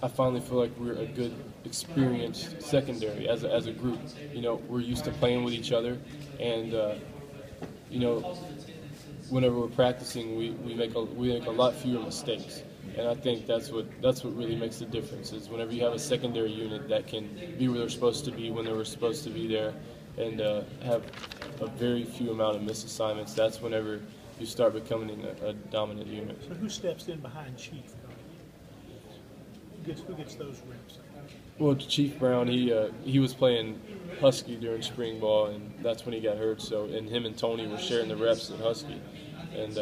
I finally feel like we're a good, experienced secondary as a group. We're used to playing with each other, and whenever we're practicing, we make a lot fewer mistakes. And I think that's what really makes the difference is whenever you have a secondary unit that can be where they're supposed to be when they were supposed to be there, and have a very few amount of missed assignments. That's whenever you start becoming a dominant unit. So who steps in behind Chief? Who gets those reps? Well, Chief Brown, he was playing Husky during spring ball, and that's when he got hurt. So, and him and Tony were sharing the reps at Husky, and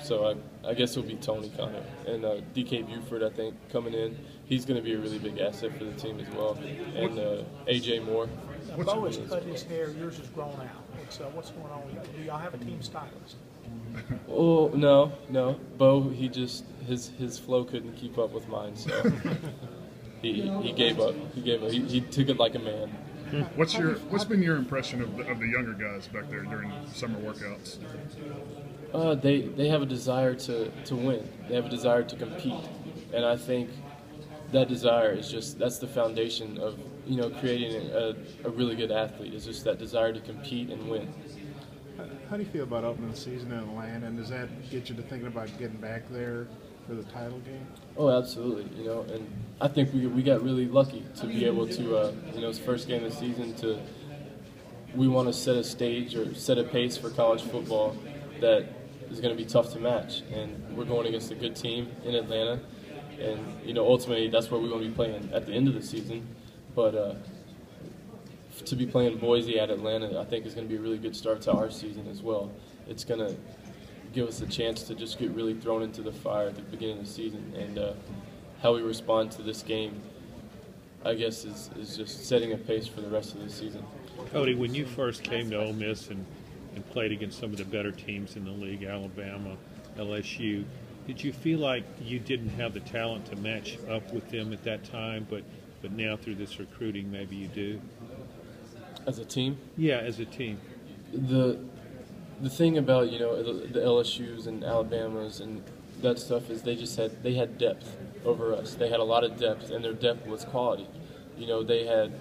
so I guess it'll be Tony kind of, and DK Buford, I think, coming in. He's going to be a really big asset for the team as well, and AJ Moore. Now, Bo has cut his hair. Yours has grown out. What's going on? Do y'all have a team stylist? Oh no. Bo, his flow couldn't keep up with mine, so he gave up. He took it like a man. What's been your impression of the younger guys back there during summer workouts? They have a desire to win. They have a desire to compete, and I think that desire is that's the foundation of creating a really good athlete. Is just that desire to compete and win. How do you feel about opening the season in Atlanta, and does that get you to thinking about getting back there for the title game? Oh, absolutely. And I think we got really lucky to be able to, it's the first game of the season. We want to set a stage or set a pace for college football that is going to be tough to match, and we're going against a good team in Atlanta, and ultimately that's where we're going to be playing at the end of the season, but. To be playing Boise at Atlanta, I think is going to be a really good start to our season as well. It's going to give us a chance to just get really thrown into the fire at the beginning of the season, and how we respond to this game, I guess, is just setting a pace for the rest of the season. Cody, when you first came to Ole Miss and played against some of the better teams in the league, Alabama, LSU, did you feel like you didn't have the talent to match up with them at that time, but now through this recruiting maybe you do? As a team? Yeah, as a team. The thing about the LSU's and Alabamas and that stuff is they had depth over us. They had a lot of depth, and their depth was quality. They had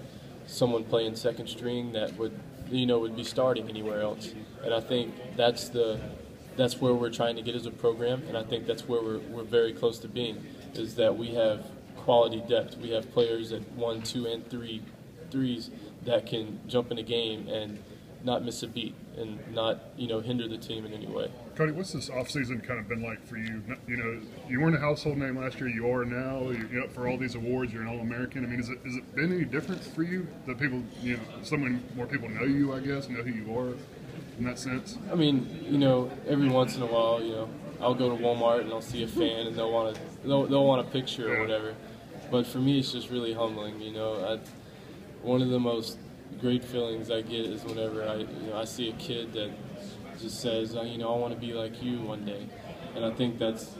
someone playing second string that would be starting anywhere else, and I think that's where we're trying to get as a program, and I think that's where we're very close to being. Is that we have quality depth. We have players at 1, 2, and 3 threes that can jump in a game and not miss a beat and not hinder the team in any way. Cody, what's this offseason kind of been like for you? You weren't a household name last year. You are now. You're up for all these awards. You're an All-American. I mean, has it been any different for you that people, so many more people know you, I guess, know who you are in that sense? I mean, every once in a while, I'll go to Walmart and I'll see a fan and they'll want a picture or whatever. But for me, it's just really humbling. One of the most great feelings I get is whenever I see a kid that just says, I want to be like you one day, and I think that's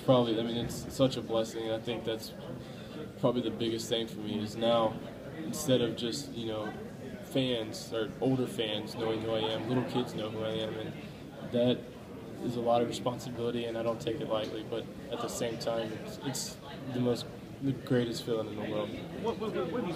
probably, it's such a blessing, and I think that's probably the biggest thing for me is now, instead of just fans or older fans knowing who I am, little kids know who I am, and that is a lot of responsibility, and I don't take it lightly, but at the same time, it's the greatest feeling in the world. What do you